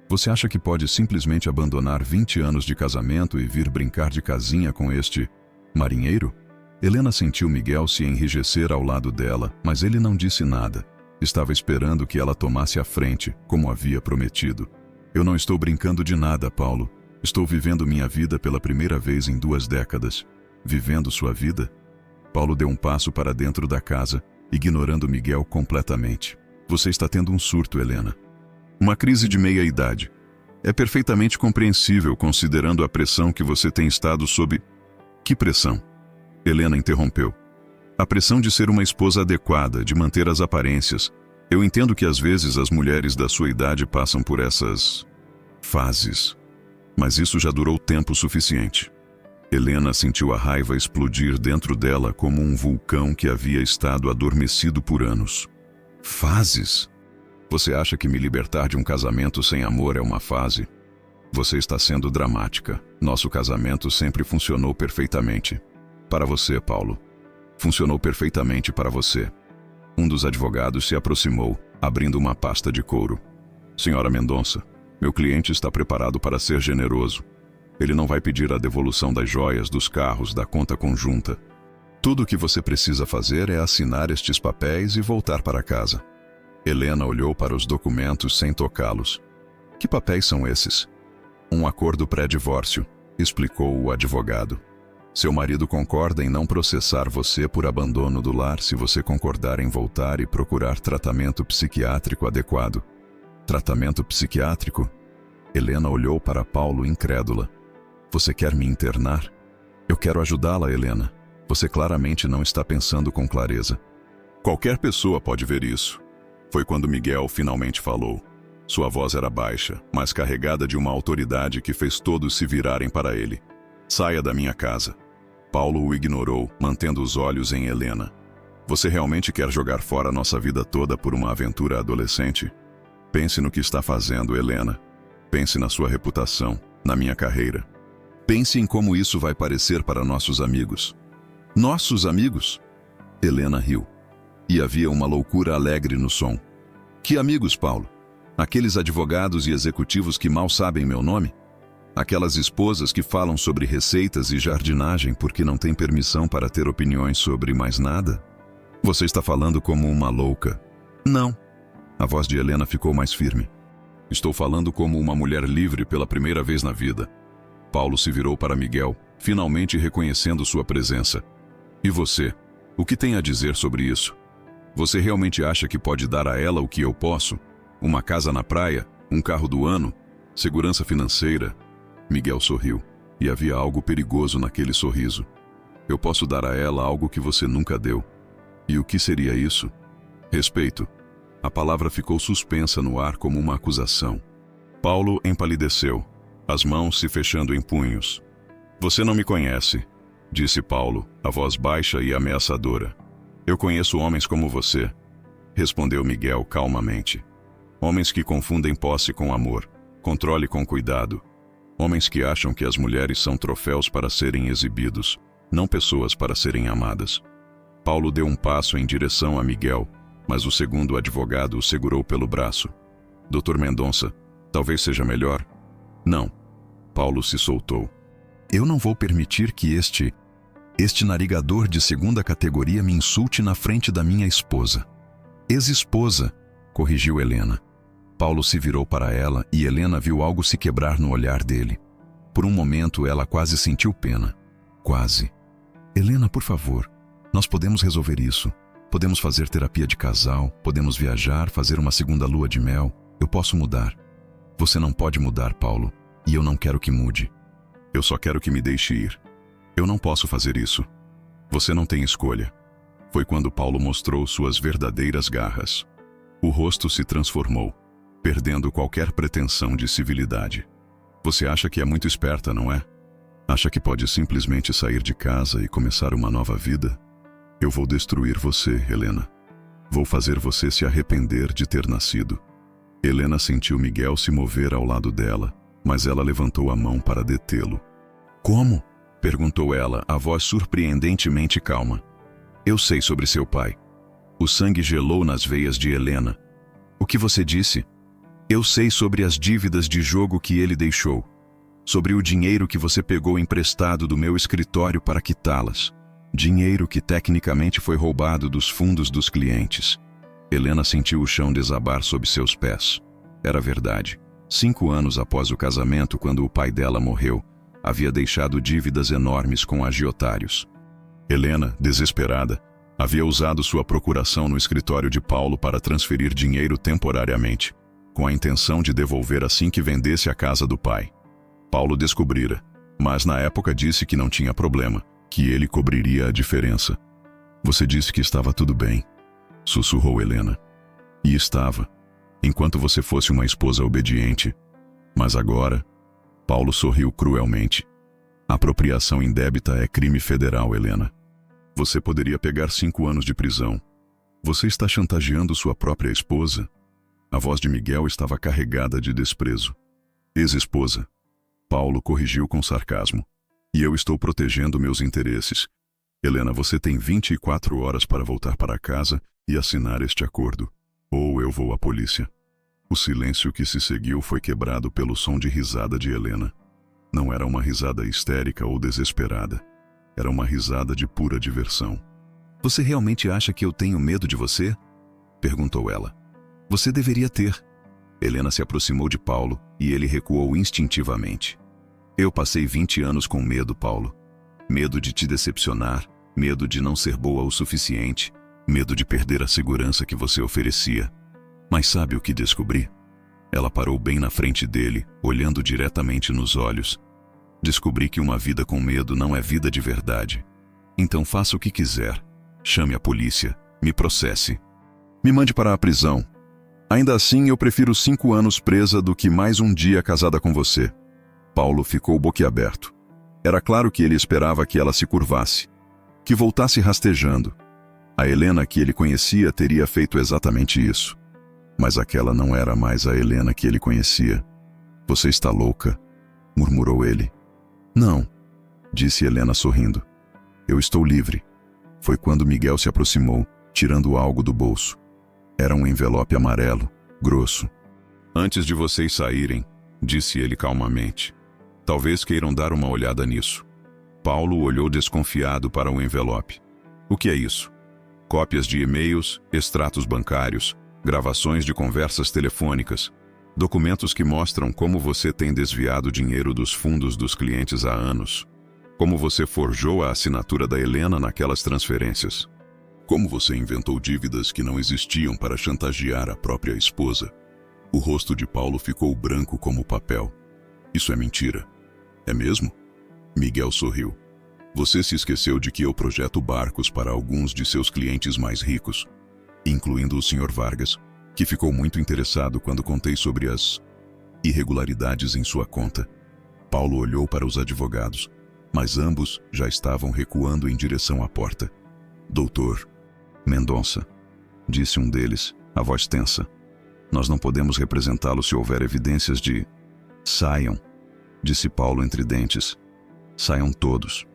Speaker 1: Você acha que pode simplesmente abandonar 20 anos de casamento e vir brincar de casinha com este marinheiro?" Helena sentiu Miguel se enrijecer ao lado dela, mas ele não disse nada. Estava esperando que ela tomasse a frente, como havia prometido. "Eu não estou brincando de nada, Paulo. Estou vivendo minha vida pela primeira vez em 2 décadas. "Vivendo sua vida?" Paulo deu um passo para dentro da casa, ignorando Miguel completamente. "Você está tendo um surto, Helena. Uma crise de meia-idade. É perfeitamente compreensível considerando a pressão que você tem estado sob." "Que pressão?" Helena interrompeu. "A pressão de ser uma esposa adequada, de manter as aparências. Eu entendo que às vezes as mulheres da sua idade passam por essas fases. Mas isso já durou tempo suficiente." Helena sentiu a raiva explodir dentro dela como um vulcão que havia estado adormecido por anos. "Fases? Você acha que me libertar de um casamento sem amor é uma fase? Você está sendo dramática. Nosso casamento sempre funcionou perfeitamente. Para você, Paulo. Funcionou perfeitamente para você." Um dos advogados se aproximou, abrindo uma pasta de couro. "Senhora Mendonça, meu cliente está preparado para ser generoso. Ele não vai pedir a devolução das joias, dos carros, da conta conjunta. Tudo o que você precisa fazer é assinar estes papéis e voltar para casa." Helena olhou para os documentos sem tocá-los. "Que papéis são esses?" "Um acordo pré-divórcio", explicou o advogado. "Seu marido concorda em não processar você por abandono do lar se você concordar em voltar e procurar tratamento psiquiátrico adequado." "Tratamento psiquiátrico?" Helena olhou para Paulo incrédula. "Você quer me internar?" "Eu quero ajudá-la, Helena. Você claramente não está pensando com clareza." "Qualquer pessoa pode ver isso." Foi quando Miguel finalmente falou. Sua voz era baixa, mas carregada de uma autoridade que fez todos se virarem para ele. "Saia da minha casa." Paulo o ignorou, mantendo os olhos em Helena. "Você realmente quer jogar fora nossa vida toda por uma aventura adolescente? Pense no que está fazendo, Helena. Pense na sua reputação, na minha carreira. Pense em como isso vai parecer para nossos amigos." "Nossos amigos?" Helena riu. E havia uma loucura alegre no som. "Que amigos, Paulo? Aqueles advogados e executivos que mal sabem meu nome? Aquelas esposas que falam sobre receitas e jardinagem porque não têm permissão para ter opiniões sobre mais nada? Você está falando como uma louca." "Não." A voz de Helena ficou mais firme. "Estou falando como uma mulher livre pela primeira vez na vida." Paulo se virou para Miguel, finalmente reconhecendo sua presença. "E você? O que tem a dizer sobre isso? Você realmente acha que pode dar a ela o que eu posso? Uma casa na praia? Um carro do ano? Segurança financeira?" Miguel sorriu, e havia algo perigoso naquele sorriso. Eu posso dar a ela algo que você nunca deu. E o que seria isso? Respeito. A palavra ficou suspensa no ar como uma acusação. Paulo empalideceu, as mãos se fechando em punhos. Você não me conhece, disse Paulo, a voz baixa e ameaçadora. Eu conheço homens como você, respondeu Miguel calmamente. Homens que confundem posse com amor, controle com cuidado. Homens que acham que as mulheres são troféus para serem exibidos, não pessoas para serem amadas. Paulo deu um passo em direção a Miguel, mas o segundo advogado o segurou pelo braço. Dr. Mendonça, talvez seja melhor. Não. Paulo se soltou. Eu não vou permitir que este narigador de segunda categoria me insulte na frente da minha esposa. Ex-esposa, corrigiu Helena. Paulo se virou para ela e Helena viu algo se quebrar no olhar dele. Por um momento ela quase sentiu pena. Quase. Helena, por favor, nós podemos resolver isso. Podemos fazer terapia de casal, podemos viajar, fazer uma segunda lua de mel. Eu posso mudar. Você não pode mudar, Paulo, e eu não quero que mude. Eu só quero que me deixe ir. Eu não posso fazer isso. Você não tem escolha. Foi quando Paulo mostrou suas verdadeiras garras. O rosto se transformou, perdendo qualquer pretensão de civilidade. Você acha que é muito esperta, não é? Acha que pode simplesmente sair de casa e começar uma nova vida? Eu vou destruir você, Helena. Vou fazer você se arrepender de ter nascido. Helena sentiu Miguel se mover ao lado dela, mas ela levantou a mão para detê-lo. Como? Perguntou ela, a voz surpreendentemente calma. Eu sei sobre seu pai. O sangue gelou nas veias de Helena. O que você disse? Eu sei sobre as dívidas de jogo que ele deixou. Sobre o dinheiro que você pegou emprestado do meu escritório para quitá-las. Dinheiro que tecnicamente foi roubado dos fundos dos clientes. Helena sentiu o chão desabar sob seus pés. Era verdade. 5 anos após o casamento, quando o pai dela morreu, havia deixado dívidas enormes com agiotários. Helena, desesperada, havia usado sua procuração no escritório de Paulo para transferir dinheiro temporariamente, com a intenção de devolver assim que vendesse a casa do pai. Paulo descobrira, mas na época disse que não tinha problema, que ele cobriria a diferença. Você disse que estava tudo bem, sussurrou Helena. E estava, enquanto você fosse uma esposa obediente. Mas agora, Paulo sorriu cruelmente. Apropriação indébita é crime federal, Helena. Você poderia pegar 5 anos de prisão. Você está chantageando sua própria esposa? A voz de Miguel estava carregada de desprezo. Ex-esposa. Paulo corrigiu com sarcasmo. E eu estou protegendo meus interesses. Helena, você tem 24 horas para voltar para casa e assinar este acordo. Ou eu vou à polícia. O silêncio que se seguiu foi quebrado pelo som de risada de Helena. Não era uma risada histérica ou desesperada. Era uma risada de pura diversão. Você realmente acha que eu tenho medo de você? Perguntou ela. Você deveria ter. Helena se aproximou de Paulo e ele recuou instintivamente. Eu passei 20 anos com medo, Paulo. Medo de te decepcionar, medo de não ser boa o suficiente, medo de perder a segurança que você oferecia. Mas sabe o que descobri? Ela parou bem na frente dele, olhando diretamente nos olhos. Descobri que uma vida com medo não é vida de verdade. Então faça o que quiser. Chame a polícia, me processe. Me mande para a prisão. Ainda assim, eu prefiro 5 anos presa do que mais um dia casada com você. Paulo ficou boquiaberto. Era claro que ele esperava que ela se curvasse, que voltasse rastejando. A Helena que ele conhecia teria feito exatamente isso. Mas aquela não era mais a Helena que ele conhecia. Você está louca? Murmurou ele. Não, disse Helena sorrindo. Eu estou livre. Foi quando Miguel se aproximou, tirando algo do bolso. Era um envelope amarelo, grosso. Antes de vocês saírem, disse ele calmamente. Talvez queiram dar uma olhada nisso. Paulo olhou desconfiado para o envelope. O que é isso? Cópias de e-mails, extratos bancários, gravações de conversas telefônicas, documentos que mostram como você tem desviado dinheiro dos fundos dos clientes há anos, como você forjou a assinatura da Helena naquelas transferências, como você inventou dívidas que não existiam para chantagear a própria esposa. O rosto de Paulo ficou branco como papel. Isso é mentira. É mesmo? Miguel sorriu. Você se esqueceu de que eu projeto barcos para alguns de seus clientes mais ricos, incluindo o Sr. Vargas, que ficou muito interessado quando contei sobre as irregularidades em sua conta. Paulo olhou para os advogados, mas ambos já estavam recuando em direção à porta. Doutor Mendonça, disse um deles, a voz tensa. Nós não podemos representá-lo se houver evidências de... Saiam, disse Paulo entre dentes. Saiam todos.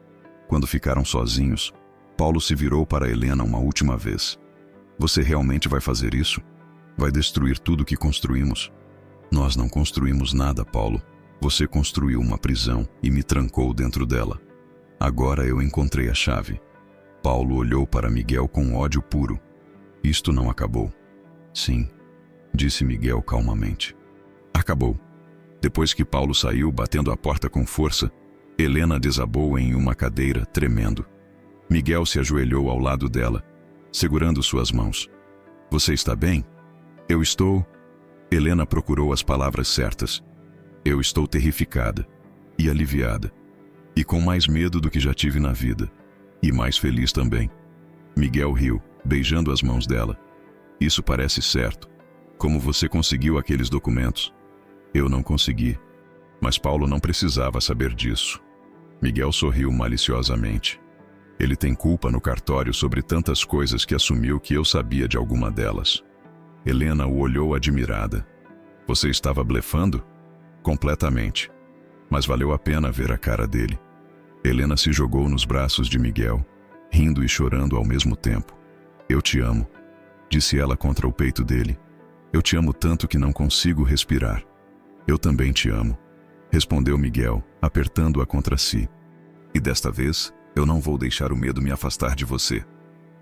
Speaker 1: Quando ficaram sozinhos, Paulo se virou para Helena uma última vez. Você realmente vai fazer isso? Vai destruir tudo que construímos? Nós não construímos nada, Paulo. Você construiu uma prisão e me trancou dentro dela. Agora eu encontrei a chave. Paulo olhou para Miguel com ódio puro. Isto não acabou. Sim, disse Miguel calmamente. Acabou. Depois que Paulo saiu batendo a porta com força, Helena desabou em uma cadeira, tremendo. Miguel se ajoelhou ao lado dela, segurando suas mãos. Você está bem? Eu estou... Helena procurou as palavras certas. Eu estou terrificada e aliviada, e com mais medo do que já tive na vida, e mais feliz também. Miguel riu, beijando as mãos dela. Isso parece certo. Como você conseguiu aqueles documentos? Eu não consegui. Mas Paulo não precisava saber disso. Miguel sorriu maliciosamente. Ele tem culpa no cartório sobre tantas coisas que assumiu que eu sabia de alguma delas. Helena o olhou admirada. Você estava blefando? Completamente. Mas valeu a pena ver a cara dele. Helena se jogou nos braços de Miguel, rindo e chorando ao mesmo tempo. Eu te amo, disse ela contra o peito dele. Eu te amo tanto que não consigo respirar. Eu também te amo, respondeu Miguel, apertando-a contra si. E desta vez, eu não vou deixar o medo me afastar de você.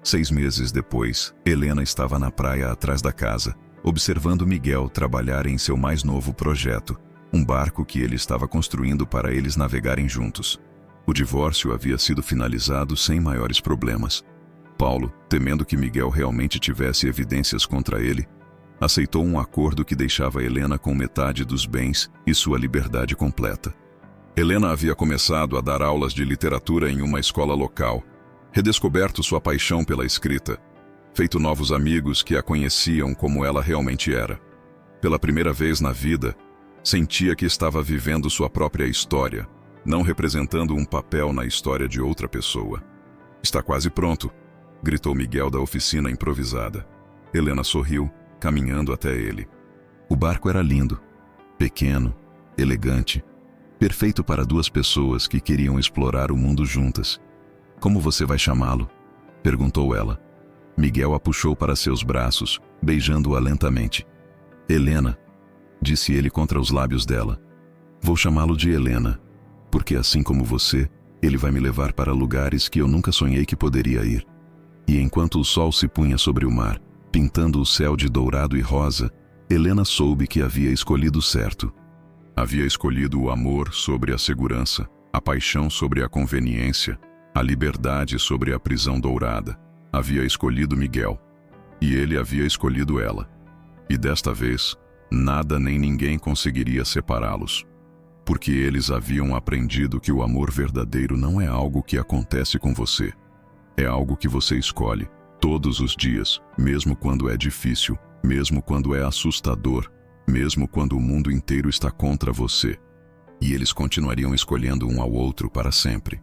Speaker 1: 6 meses depois, Helena estava na praia atrás da casa, observando Miguel trabalhar em seu mais novo projeto, um barco que ele estava construindo para eles navegarem juntos. O divórcio havia sido finalizado sem maiores problemas. Paulo, temendo que Miguel realmente tivesse evidências contra ele, aceitou um acordo que deixava Helena com metade dos bens e sua liberdade completa. Helena havia começado a dar aulas de literatura em uma escola local, redescoberto sua paixão pela escrita, feito novos amigos que a conheciam como ela realmente era. Pela primeira vez na vida, sentia que estava vivendo sua própria história, não representando um papel na história de outra pessoa. Está quase pronto, gritou Miguel da oficina improvisada. Helena sorriu, caminhando até ele. O barco era lindo, pequeno, elegante, perfeito para 2 pessoas que queriam explorar o mundo juntas. Como você vai chamá-lo? Perguntou ela. Miguel a puxou para seus braços, beijando-a lentamente. Helena, disse ele contra os lábios dela. Vou chamá-lo de Helena, porque assim como você, ele vai me levar para lugares que eu nunca sonhei que poderia ir. E enquanto o sol se punha sobre o mar, pintando o céu de dourado e rosa, Helena soube que havia escolhido certo. Havia escolhido o amor sobre a segurança, a paixão sobre a conveniência, a liberdade sobre a prisão dourada. Havia escolhido Miguel, e ele havia escolhido ela. E desta vez, nada nem ninguém conseguiria separá-los. Porque eles haviam aprendido que o amor verdadeiro não é algo que acontece com você. É algo que você escolhe, todos os dias, mesmo quando é difícil, mesmo quando é assustador, mesmo quando o mundo inteiro está contra você. E eles continuariam escolhendo um ao outro para sempre.